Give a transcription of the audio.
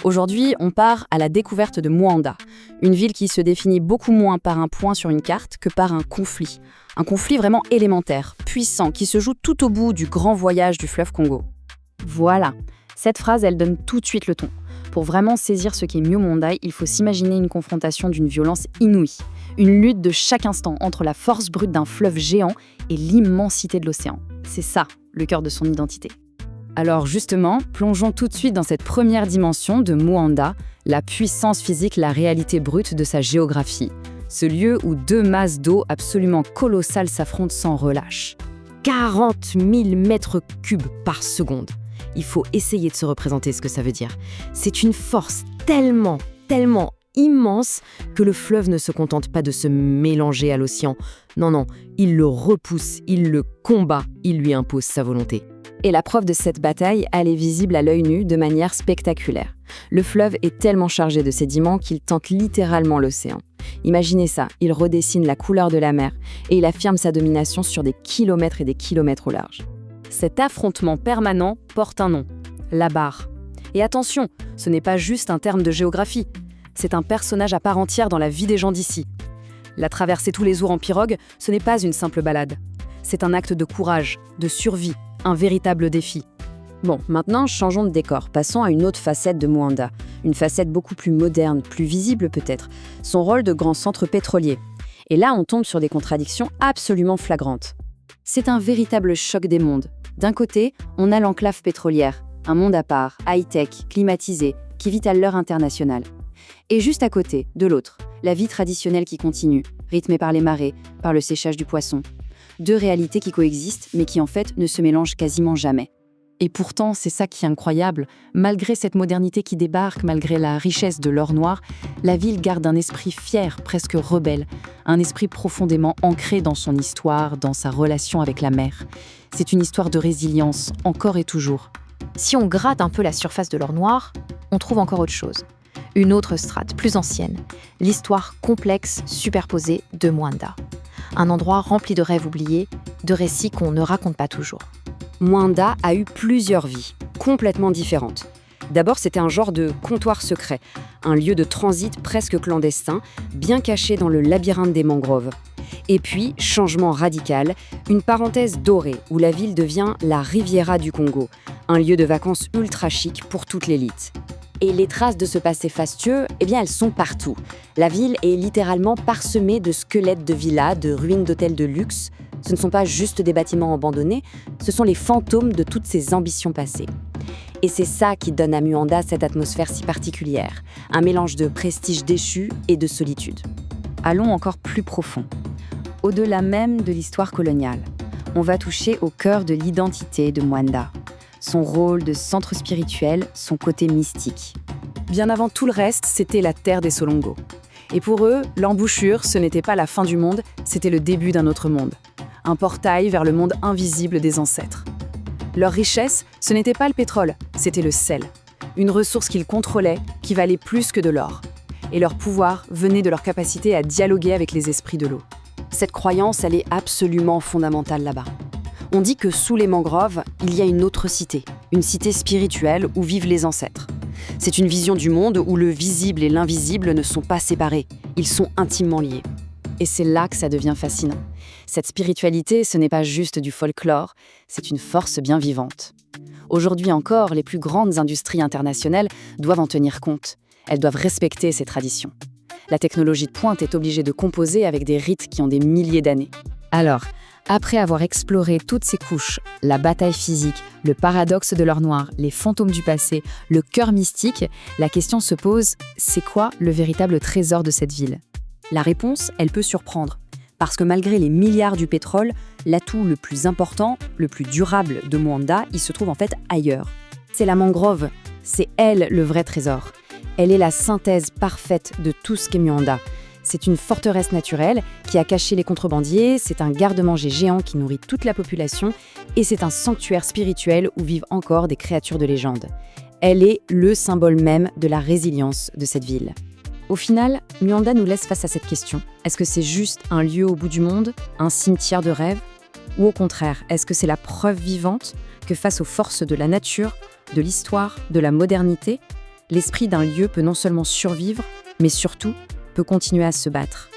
Aujourd'hui, on part à la découverte de Moanda, une ville qui se définit beaucoup moins par un point sur une carte que par un conflit. Un conflit vraiment élémentaire, puissant, qui se joue tout au bout du grand voyage du fleuve Congo. Voilà, cette phrase, elle donne tout de suite le ton. Pour vraiment saisir ce qu'est Moanda, il faut s'imaginer une confrontation d'une violence inouïe. Une lutte de chaque instant entre la force brute d'un fleuve géant et l'immensité de l'océan. C'est ça, le cœur de son identité. Alors justement, plongeons tout de suite dans cette première dimension de Moanda, la puissance physique, la réalité brute de sa géographie. Ce lieu où deux masses d'eau absolument colossales s'affrontent sans relâche. 40 000 mètres cubes par seconde. Il faut essayer de se représenter ce que ça veut dire. C'est une force tellement immense que le fleuve ne se contente pas de se mélanger à l'océan. Non, il le repousse, il le combat, il lui impose sa volonté. Et la preuve de cette bataille, elle est visible à l'œil nu de manière spectaculaire. Le fleuve est tellement chargé de sédiments qu'il tente littéralement l'océan. Imaginez ça, il redessine la couleur de la mer et il affirme sa domination sur des kilomètres et des kilomètres au large. Cet affrontement permanent porte un nom, la barre. Et attention, ce n'est pas juste un terme de géographie, c'est un personnage à part entière dans la vie des gens d'ici. La traverser tous les jours en pirogue, ce n'est pas une simple balade. C'est un acte de courage, de survie, un véritable défi. Bon, maintenant, changeons de décor. Passons à une autre facette de Moanda. Une facette beaucoup plus moderne, plus visible peut-être. Son rôle de grand centre pétrolier. Et là, on tombe sur des contradictions absolument flagrantes. C'est un véritable choc des mondes. D'un côté, on a l'enclave pétrolière, un monde à part, high-tech, climatisé, qui vit à l'heure internationale. Et juste à côté, de l'autre, la vie traditionnelle qui continue, rythmée par les marées, par le séchage du poisson. Deux réalités qui coexistent, mais qui en fait ne se mélangent quasiment jamais. Et pourtant, c'est ça qui est incroyable. Malgré cette modernité qui débarque, malgré la richesse de l'or noir, la ville garde un esprit fier, presque rebelle. Un esprit profondément ancré dans son histoire, dans sa relation avec la mer. C'est une histoire de résilience, encore et toujours. Si on gratte un peu la surface de l'or noir, on trouve encore autre chose. Une autre strate, plus ancienne. L'histoire complexe, superposée de Moanda. Un endroit rempli de rêves oubliés, de récits qu'on ne raconte pas toujours. Moanda a eu plusieurs vies, complètement différentes. D'abord, c'était un genre de comptoir secret, un lieu de transit presque clandestin, bien caché dans le labyrinthe des mangroves. Et puis, changement radical, une parenthèse dorée où la ville devient la Riviera du Congo, un lieu de vacances ultra chic pour toute l'élite. Et les traces de ce passé fastueux, elles sont partout. La ville est littéralement parsemée de squelettes de villas, de ruines d'hôtels de luxe. Ce ne sont pas juste des bâtiments abandonnés, ce sont les fantômes de toutes ces ambitions passées. Et c'est ça qui donne à Moanda cette atmosphère si particulière, un mélange de prestige déchu et de solitude. Allons encore plus profond. Au-delà même de l'histoire coloniale, on va toucher au cœur de l'identité de Moanda. Son rôle de centre spirituel, son côté mystique. Bien avant tout le reste, c'était la terre des Solongo. Et pour eux, l'embouchure, ce n'était pas la fin du monde, c'était le début d'un autre monde. Un portail vers le monde invisible des ancêtres. Leur richesse, ce n'était pas le pétrole, c'était le sel. Une ressource qu'ils contrôlaient, qui valait plus que de l'or. Et leur pouvoir venait de leur capacité à dialoguer avec les esprits de l'eau. Cette croyance, elle est absolument fondamentale là-bas. On dit que sous les mangroves, il y a une autre cité, une cité spirituelle où vivent les ancêtres. C'est une vision du monde où le visible et l'invisible ne sont pas séparés, ils sont intimement liés. Et c'est là que ça devient fascinant. Cette spiritualité, ce n'est pas juste du folklore, c'est une force bien vivante. Aujourd'hui encore, les plus grandes industries internationales doivent en tenir compte. Elles doivent respecter ces traditions. La technologie de pointe est obligée de composer avec des rites qui ont des milliers d'années. Alors, après avoir exploré toutes ces couches, la bataille physique, le paradoxe de l'or noir, les fantômes du passé, le cœur mystique, la question se pose, c'est quoi le véritable trésor de cette ville ? La réponse, elle peut surprendre. Parce que malgré les milliards du pétrole, l'atout le plus important, le plus durable de Moanda, il se trouve en fait ailleurs. C'est la mangrove, c'est elle le vrai trésor. Elle est la synthèse parfaite de tout ce qu'est Moanda. C'est une forteresse naturelle qui a caché les contrebandiers, c'est un garde-manger géant qui nourrit toute la population et c'est un sanctuaire spirituel où vivent encore des créatures de légende. Elle est le symbole même de la résilience de cette ville. Au final, Moanda nous laisse face à cette question. Est-ce que c'est juste un lieu au bout du monde, un cimetière de rêves ? Ou au contraire, est-ce que c'est la preuve vivante que face aux forces de la nature, de l'histoire, de la modernité, l'esprit d'un lieu peut non seulement survivre, mais surtout peut continuer à se battre.